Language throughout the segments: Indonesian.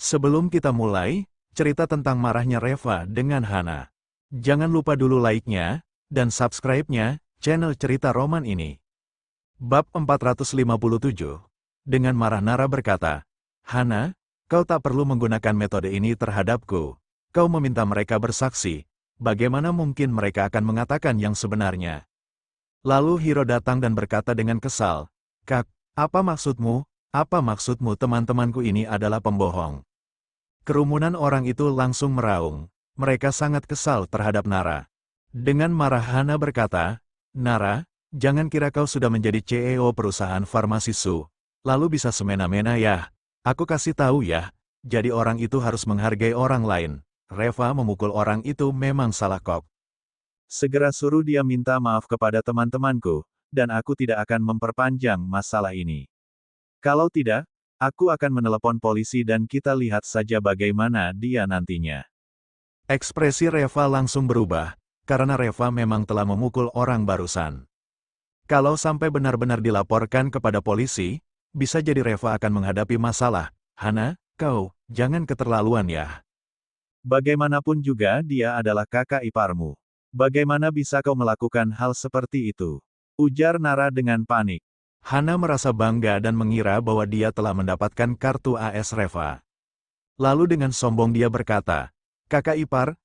Sebelum kita mulai, cerita tentang marahnya Reva dengan Hana. Jangan lupa dulu like-nya, dan subscribe-nya, channel cerita roman ini. Bab 457. Dengan marah Nara berkata, Hana, kau tak perlu menggunakan metode ini terhadapku. Kau meminta mereka bersaksi. Bagaimana mungkin mereka akan mengatakan yang sebenarnya? Lalu Hiro datang dan berkata dengan kesal, Kak, apa maksudmu? Apa maksudmu teman-temanku ini adalah pembohong? Kerumunan orang itu langsung meraung. Mereka sangat kesal terhadap Nara. Dengan marah Hana berkata, Nara, jangan kira kau sudah menjadi CEO perusahaan farmasi Su. Lalu bisa semena-mena ya. Aku kasih tahu ya, jadi orang itu harus menghargai orang lain. Reva memukul orang itu memang salah kok. Segera suruh dia minta maaf kepada teman-temanku, dan aku tidak akan memperpanjang masalah ini. Kalau tidak, aku akan menelepon polisi dan kita lihat saja bagaimana dia nantinya. Ekspresi Reva langsung berubah, karena Reva memang telah memukul orang barusan. Kalau sampai benar-benar dilaporkan kepada polisi, bisa jadi Reva akan menghadapi masalah. Hana, kau, jangan keterlaluan ya. Bagaimanapun juga dia adalah kakak iparmu. Bagaimana bisa kau melakukan hal seperti itu? Ujar Nara dengan panik. Hana merasa bangga dan mengira bahwa dia telah mendapatkan kartu AS Reva. Lalu dengan sombong dia berkata, Kakak ipar,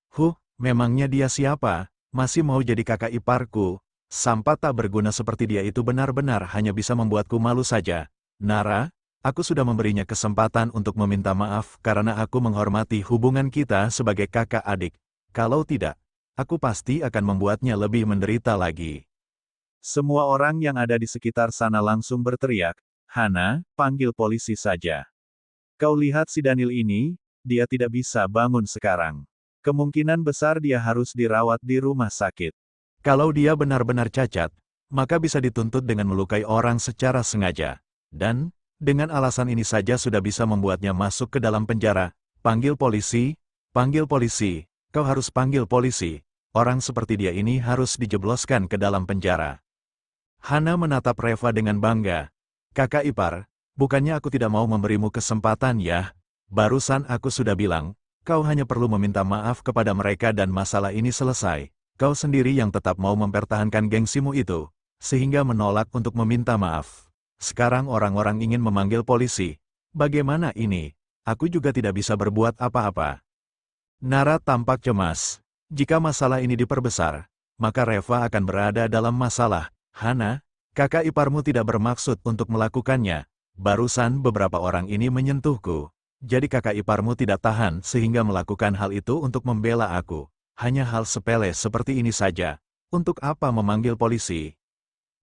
memangnya dia siapa? Masih mau jadi kakak iparku? Sampah tak berguna seperti dia itu benar-benar hanya bisa membuatku malu saja. Nara, aku sudah memberinya kesempatan untuk meminta maaf karena aku menghormati hubungan kita sebagai kakak adik. Kalau tidak, aku pasti akan membuatnya lebih menderita lagi. Semua orang yang ada di sekitar sana langsung berteriak, Hana, panggil polisi saja. Kau lihat si Daniel ini, dia tidak bisa bangun sekarang. Kemungkinan besar dia harus dirawat di rumah sakit. Kalau dia benar-benar cacat, maka bisa dituntut dengan melukai orang secara sengaja. Dan, dengan alasan ini saja sudah bisa membuatnya masuk ke dalam penjara. Panggil polisi, kau harus panggil polisi. Orang seperti dia ini harus dijebloskan ke dalam penjara. Hana menatap Reva dengan bangga. Kakak ipar, bukannya aku tidak mau memberimu kesempatan ya. Barusan aku sudah bilang, kau hanya perlu meminta maaf kepada mereka dan masalah ini selesai. Kau sendiri yang tetap mau mempertahankan gengsimu itu, sehingga menolak untuk meminta maaf. Sekarang orang-orang ingin memanggil polisi. Bagaimana ini? Aku juga tidak bisa berbuat apa-apa. Nara tampak cemas. Jika masalah ini diperbesar, maka Reva akan berada dalam masalah. Hana, kakak iparmu tidak bermaksud untuk melakukannya. Barusan beberapa orang ini menyentuhku. Jadi kakak iparmu tidak tahan sehingga melakukan hal itu untuk membela aku. Hanya hal sepele seperti ini saja. Untuk apa memanggil polisi?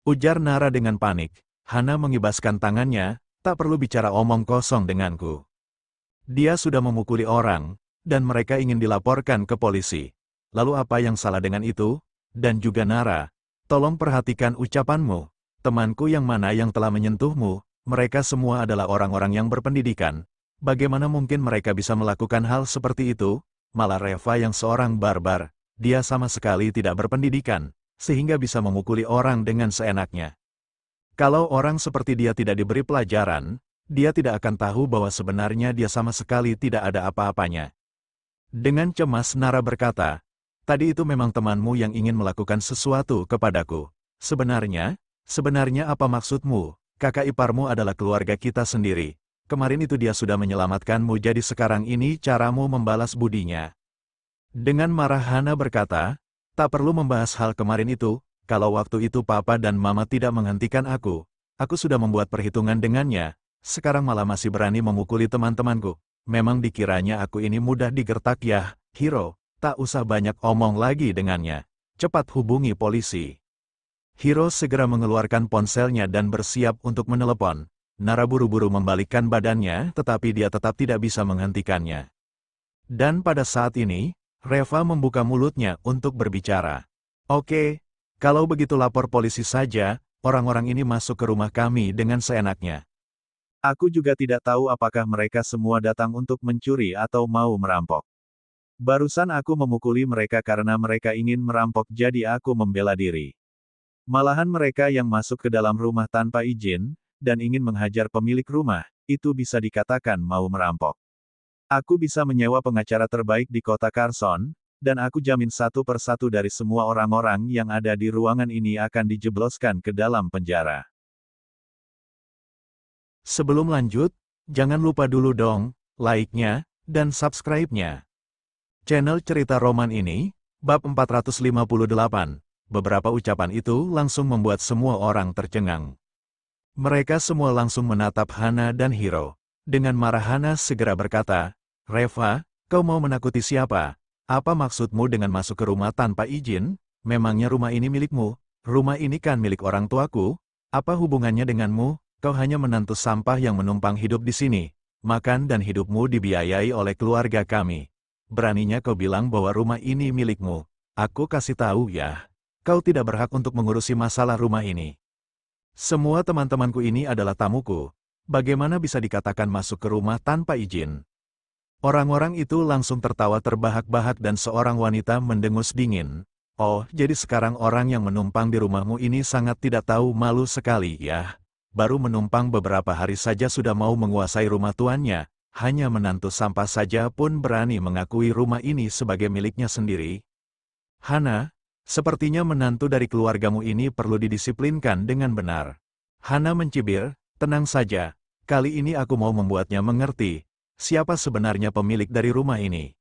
Ujar Nara dengan panik. Hana mengibaskan tangannya, tak perlu bicara omong kosong denganku. Dia sudah memukuli orang, dan mereka ingin dilaporkan ke polisi. Lalu apa yang salah dengan itu? Dan juga Nara, tolong perhatikan ucapanmu. Temanku yang mana yang telah menyentuhmu, mereka semua adalah orang-orang yang berpendidikan. Bagaimana mungkin mereka bisa melakukan hal seperti itu? Malah Reva yang seorang barbar, dia sama sekali tidak berpendidikan, sehingga bisa memukuli orang dengan seenaknya. Kalau orang seperti dia tidak diberi pelajaran, dia tidak akan tahu bahwa sebenarnya dia sama sekali tidak ada apa-apanya. Dengan cemas Nara berkata, tadi itu memang temanmu yang ingin melakukan sesuatu kepadaku. Sebenarnya apa maksudmu? Kakak iparmu adalah keluarga kita sendiri. Kemarin itu dia sudah menyelamatkanmu, jadi sekarang ini caramu membalas budinya. Dengan marah Hana berkata, tak perlu membahas hal kemarin itu, kalau waktu itu papa dan mama tidak menghentikan aku sudah membuat perhitungan dengannya, sekarang malah masih berani memukuli teman-temanku. Memang dikiranya aku ini mudah digertak ya, Hiro, tak usah banyak omong lagi dengannya. Cepat hubungi polisi. Hiro segera mengeluarkan ponselnya dan bersiap untuk menelepon. Nara buru-buru membalikkan badannya, tetapi dia tetap tidak bisa menghentikannya. Dan pada saat ini, Reva membuka mulutnya untuk berbicara. Oke, kalau begitu lapor polisi saja, orang-orang ini masuk ke rumah kami dengan seenaknya. Aku juga tidak tahu apakah mereka semua datang untuk mencuri atau mau merampok. Barusan aku memukuli mereka karena mereka ingin merampok, jadi aku membela diri. Malahan mereka yang masuk ke dalam rumah tanpa izin, dan ingin menghajar pemilik rumah, itu bisa dikatakan mau merampok. Aku bisa menyewa pengacara terbaik di kota Carson, dan aku jamin satu persatu dari semua orang-orang yang ada di ruangan ini akan dijebloskan ke dalam penjara. Sebelum lanjut, jangan lupa dulu dong, like-nya, dan subscribe-nya. Channel Cerita Roman ini, bab 458, beberapa ucapan itu langsung membuat semua orang tercengang. Mereka semua langsung menatap Hana dan Hiro. Dengan marah Hana segera berkata, "Reva, kau mau menakuti siapa? Apa maksudmu dengan masuk ke rumah tanpa izin? Memangnya rumah ini milikmu? Rumah ini kan milik orang tuaku. Apa hubungannya denganmu? Kau hanya menantu sampah yang menumpang hidup di sini. Makan dan hidupmu dibiayai oleh keluarga kami. Beraninya kau bilang bahwa rumah ini milikmu. Aku kasih tahu ya, kau tidak berhak untuk mengurusi masalah rumah ini. Semua teman-temanku ini adalah tamuku. Bagaimana bisa dikatakan masuk ke rumah tanpa izin?" Orang-orang itu langsung tertawa terbahak-bahak dan seorang wanita mendengus dingin. "Oh, jadi sekarang orang yang menumpang di rumahmu ini sangat tidak tahu malu sekali ya. Baru menumpang beberapa hari saja sudah mau menguasai rumah tuannya. Hanya menantu sampah saja pun berani mengakui rumah ini sebagai miliknya sendiri. Hana, sepertinya menantu dari keluargamu ini perlu didisiplinkan dengan benar." Hana mencibir, "Tenang saja, kali ini aku mau membuatnya mengerti siapa sebenarnya pemilik dari rumah ini."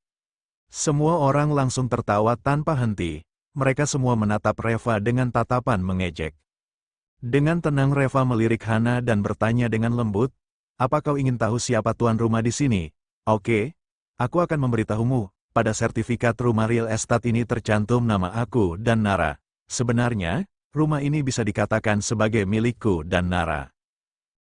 Semua orang langsung tertawa tanpa henti. Mereka semua menatap Reva dengan tatapan mengejek. Dengan tenang Reva melirik Hana dan bertanya dengan lembut, "Apa kau ingin tahu siapa tuan rumah di sini? Oke, aku akan memberitahumu. Pada sertifikat rumah real estate ini tercantum nama aku dan Nara. Sebenarnya, rumah ini bisa dikatakan sebagai milikku dan Nara.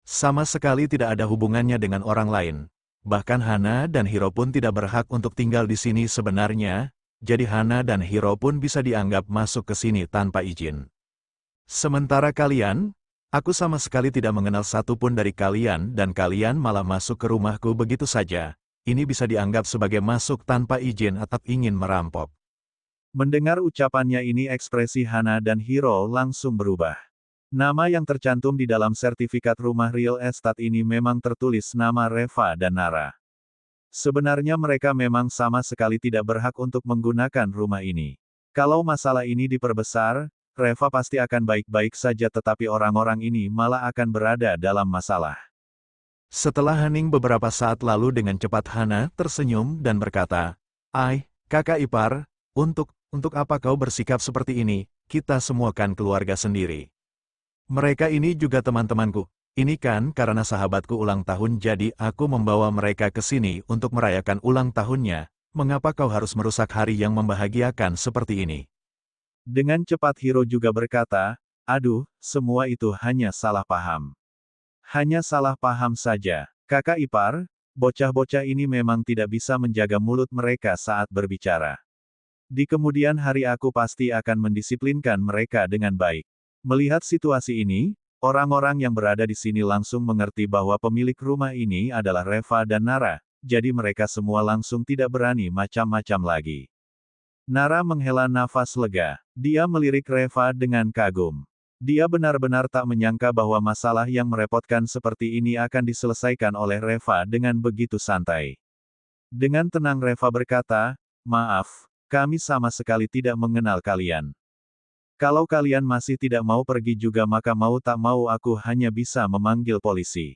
Sama sekali tidak ada hubungannya dengan orang lain. Bahkan Hana dan Hiro pun tidak berhak untuk tinggal di sini sebenarnya, jadi Hana dan Hiro pun bisa dianggap masuk ke sini tanpa izin. Sementara kalian, aku sama sekali tidak mengenal satupun dari kalian dan kalian malah masuk ke rumahku begitu saja. Ini bisa dianggap sebagai masuk tanpa izin atau ingin merampok." Mendengar ucapannya ini ekspresi Hana dan Hiro langsung berubah. Nama yang tercantum di dalam sertifikat rumah real estate ini memang tertulis nama Reva dan Nara. Sebenarnya mereka memang sama sekali tidak berhak untuk menggunakan rumah ini. Kalau masalah ini diperbesar, Reva pasti akan baik-baik saja tetapi orang-orang ini malah akan berada dalam masalah. Setelah hening beberapa saat lalu dengan cepat Hana tersenyum dan berkata, "Ai, kakak ipar, untuk apa kau bersikap seperti ini? Kita semua kan keluarga sendiri. Mereka ini juga teman-temanku. Ini kan karena sahabatku ulang tahun jadi aku membawa mereka ke sini untuk merayakan ulang tahunnya. Mengapa kau harus merusak hari yang membahagiakan seperti ini?" Dengan cepat Hiro juga berkata, "Aduh, semua itu hanya salah paham. Hanya salah paham saja. Kakak ipar, bocah-bocah ini memang tidak bisa menjaga mulut mereka saat berbicara. Di kemudian hari aku pasti akan mendisiplinkan mereka dengan baik." Melihat situasi ini, orang-orang yang berada di sini langsung mengerti bahwa pemilik rumah ini adalah Reva dan Nara, jadi mereka semua langsung tidak berani macam-macam lagi. Nara menghela nafas lega. Dia melirik Reva dengan kagum. Dia benar-benar tak menyangka bahwa masalah yang merepotkan seperti ini akan diselesaikan oleh Reva dengan begitu santai. Dengan tenang Reva berkata, "Maaf, kami sama sekali tidak mengenal kalian. Kalau kalian masih tidak mau pergi juga maka mau tak mau aku hanya bisa memanggil polisi.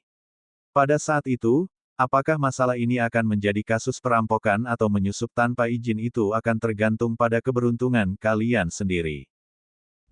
Pada saat itu, apakah masalah ini akan menjadi kasus perampokan atau menyusup tanpa izin itu akan tergantung pada keberuntungan kalian sendiri."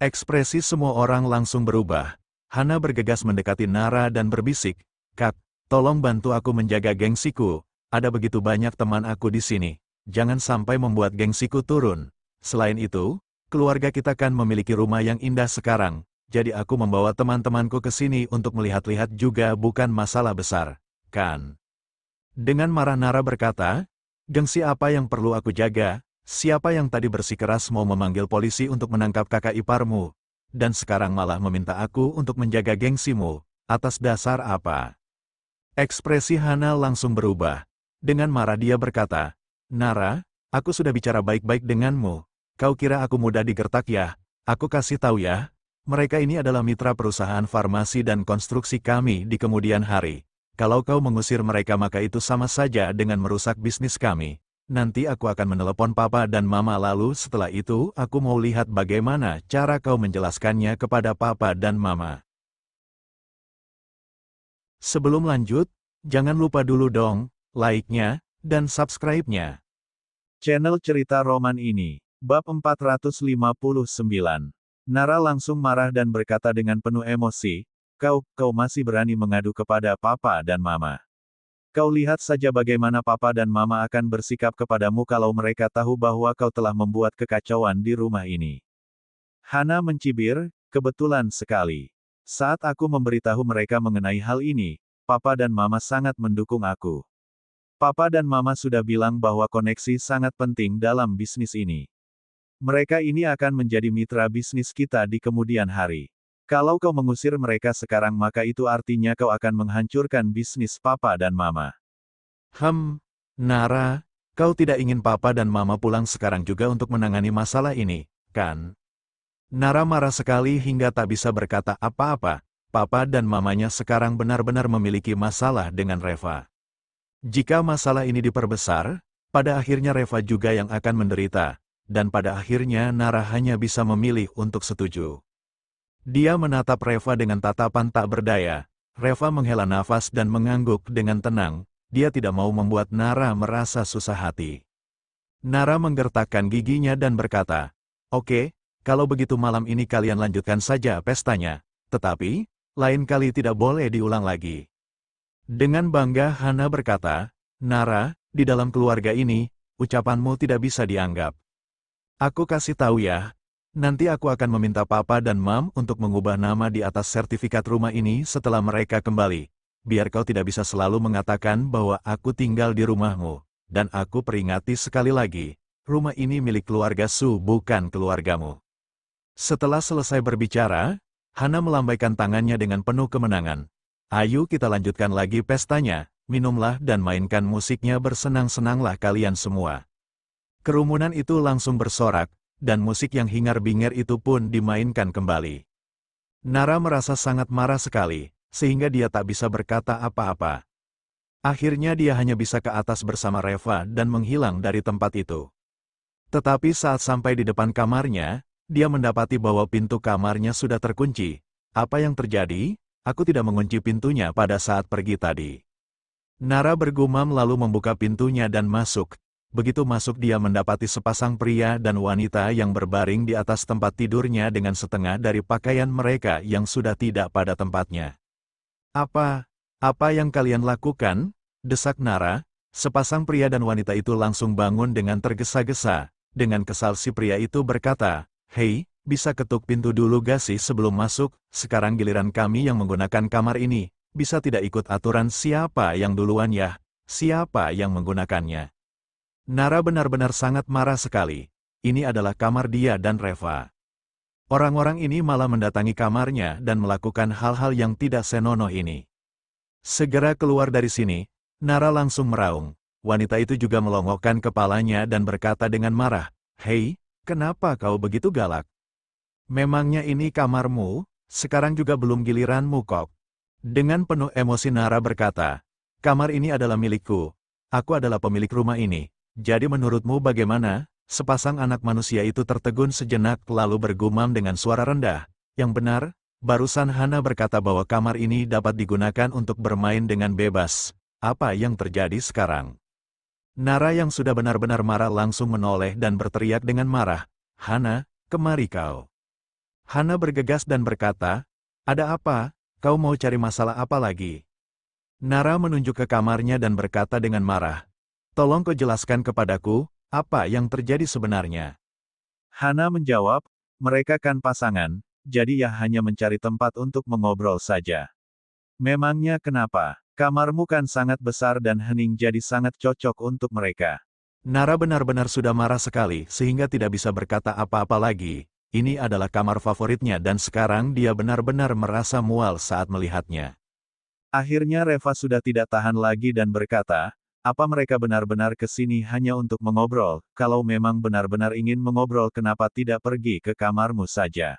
Ekspresi semua orang langsung berubah. Hana bergegas mendekati Nara dan berbisik, "Kak, tolong bantu aku menjaga gengsiku. Ada begitu banyak teman aku di sini. Jangan sampai membuat gengsiku turun. Selain itu, keluarga kita kan memiliki rumah yang indah sekarang, jadi aku membawa teman-temanku ke sini untuk melihat-lihat juga bukan masalah besar, kan?" Dengan marah Nara berkata, "Gengsi apa yang perlu aku jaga? Siapa yang tadi bersikeras mau memanggil polisi untuk menangkap kakak iparmu? Dan sekarang malah meminta aku untuk menjaga gengsimu, atas dasar apa?" Ekspresi Hana langsung berubah. Dengan marah dia berkata, "Nara, aku sudah bicara baik-baik denganmu. Kau kira aku mudah digertak ya? Aku kasih tahu ya, mereka ini adalah mitra perusahaan farmasi dan konstruksi kami di kemudian hari. Kalau kau mengusir mereka maka itu sama saja dengan merusak bisnis kami. Nanti aku akan menelepon papa dan mama lalu setelah itu aku mau lihat bagaimana cara kau menjelaskannya kepada papa dan mama. Sebelum lanjut, jangan lupa dulu dong, like-nya, dan subscribe-nya. Channel Cerita Roman ini, bab 459. Nara langsung marah dan berkata dengan penuh emosi, kau masih berani mengadu kepada papa dan mama. Kau lihat saja bagaimana papa dan mama akan bersikap kepadamu kalau mereka tahu bahwa kau telah membuat kekacauan di rumah ini. Hana mencibir, kebetulan sekali. Saat aku memberitahu mereka mengenai hal ini, papa dan mama sangat mendukung aku. Papa dan mama sudah bilang bahwa koneksi sangat penting dalam bisnis ini. Mereka ini akan menjadi mitra bisnis kita di kemudian hari. Kalau kau mengusir mereka sekarang maka itu artinya kau akan menghancurkan bisnis papa dan mama. Nara, kau tidak ingin papa dan mama pulang sekarang juga untuk menangani masalah ini, kan? Nara marah sekali hingga tak bisa berkata apa-apa. Papa dan mamanya sekarang benar-benar memiliki masalah dengan Reva. Jika masalah ini diperbesar, pada akhirnya Reva juga yang akan menderita, dan pada akhirnya Nara hanya bisa memilih untuk setuju. Dia menatap Reva dengan tatapan tak berdaya. Reva menghela nafas dan mengangguk dengan tenang. Dia tidak mau membuat Nara merasa susah hati. Nara menggertakkan giginya dan berkata, "Oke, kalau begitu malam ini kalian lanjutkan saja pestanya. Tetapi, lain kali tidak boleh diulang lagi." Dengan bangga Hana berkata, "Nara, di dalam keluarga ini, ucapanmu tidak bisa dianggap. Aku kasih tahu ya. Nanti aku akan meminta papa dan mam untuk mengubah nama di atas sertifikat rumah ini setelah mereka kembali. Biar kau tidak bisa selalu mengatakan bahwa aku tinggal di rumahmu. Dan aku peringati sekali lagi, rumah ini milik keluarga Su bukan keluargamu." Setelah selesai berbicara, Hana melambaikan tangannya dengan penuh kemenangan. "Ayo kita lanjutkan lagi pestanya, minumlah dan mainkan musiknya bersenang-senanglah kalian semua." Kerumunan itu langsung bersorak, dan musik yang hingar-bingar itu pun dimainkan kembali. Nara merasa sangat marah sekali, sehingga dia tak bisa berkata apa-apa. Akhirnya dia hanya bisa ke atas bersama Reva dan menghilang dari tempat itu. Tetapi saat sampai di depan kamarnya, dia mendapati bahwa pintu kamarnya sudah terkunci. "Apa yang terjadi? Aku tidak mengunci pintunya pada saat pergi tadi." Nara bergumam lalu membuka pintunya dan masuk. Begitu masuk dia mendapati sepasang pria dan wanita yang berbaring di atas tempat tidurnya dengan setengah dari pakaian mereka yang sudah tidak pada tempatnya. Apa yang kalian lakukan?" desak Nara. Sepasang pria dan wanita itu langsung bangun dengan tergesa-gesa. Dengan kesal si pria itu berkata, "Hei, bisa ketuk pintu dulu gak sih sebelum masuk? Sekarang giliran kami yang menggunakan kamar ini. Bisa tidak ikut aturan siapa yang duluan ya? Siapa yang menggunakannya?" Nara benar-benar sangat marah sekali. Ini adalah kamar dia dan Reva. Orang-orang ini malah mendatangi kamarnya dan melakukan hal-hal yang tidak senonoh ini. "Segera keluar dari sini," Nara langsung meraung. Wanita itu juga melongokkan kepalanya dan berkata dengan marah, "Hei, kenapa kau begitu galak? Memangnya ini kamarmu? Sekarang juga belum giliranmu kok." Dengan penuh emosi Nara berkata, "Kamar ini adalah milikku. Aku adalah pemilik rumah ini. Jadi menurutmu bagaimana?" Sepasang anak manusia itu tertegun sejenak lalu bergumam dengan suara rendah, "Yang benar, barusan Hana berkata bahwa kamar ini dapat digunakan untuk bermain dengan bebas. Apa yang terjadi sekarang?" Nara yang sudah benar-benar marah langsung menoleh dan berteriak dengan marah, "Hana, kemari kau." Hana bergegas dan berkata, "Ada apa? Kau mau cari masalah apa lagi?" Nara menunjuk ke kamarnya dan berkata dengan marah, "Tolong kau jelaskan kepadaku, apa yang terjadi sebenarnya?" Hana menjawab, "Mereka kan pasangan, jadi ya hanya mencari tempat untuk mengobrol saja." "Memangnya kenapa? Kamarmu kan sangat besar dan hening jadi sangat cocok untuk mereka." Nara benar-benar sudah marah sekali sehingga tidak bisa berkata apa-apa lagi. Ini adalah kamar favoritnya dan sekarang dia benar-benar merasa mual saat melihatnya. Akhirnya Reva sudah tidak tahan lagi dan berkata, "Apa mereka benar-benar ke sini hanya untuk mengobrol? Kalau memang benar-benar ingin mengobrol kenapa tidak pergi ke kamarmu saja?"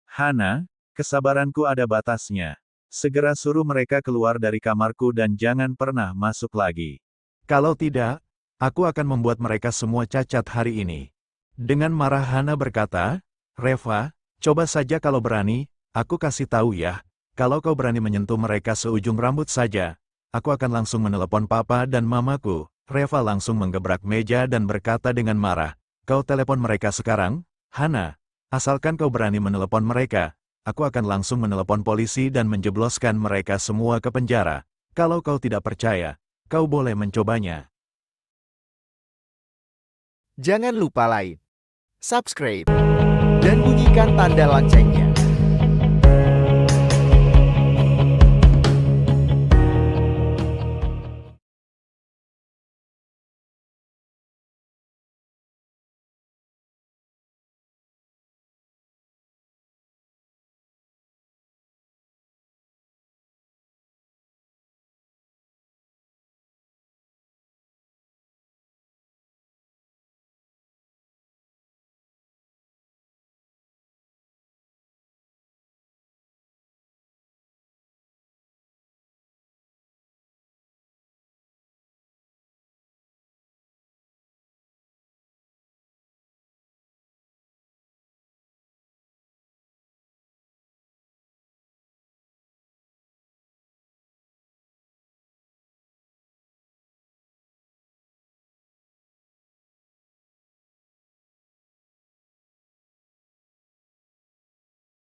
"Hana, kesabaranku ada batasnya. Segera suruh mereka keluar dari kamarku dan jangan pernah masuk lagi. Kalau tidak, aku akan membuat mereka semua cacat hari ini. Dengan marah Hana berkata, Reva, coba saja kalau berani, aku kasih tahu ya. Kalau kau berani menyentuh mereka seujung rambut saja, aku akan langsung menelepon papa dan mamaku. Reva langsung menggebrak meja dan berkata dengan marah, kau telepon mereka sekarang, Hana. Asalkan kau berani menelepon mereka, aku akan langsung menelepon polisi dan menjebloskan mereka semua ke penjara. Kalau kau tidak percaya, kau boleh mencobanya. Jangan lupa like, subscribe, dan bunyikan tanda loncengnya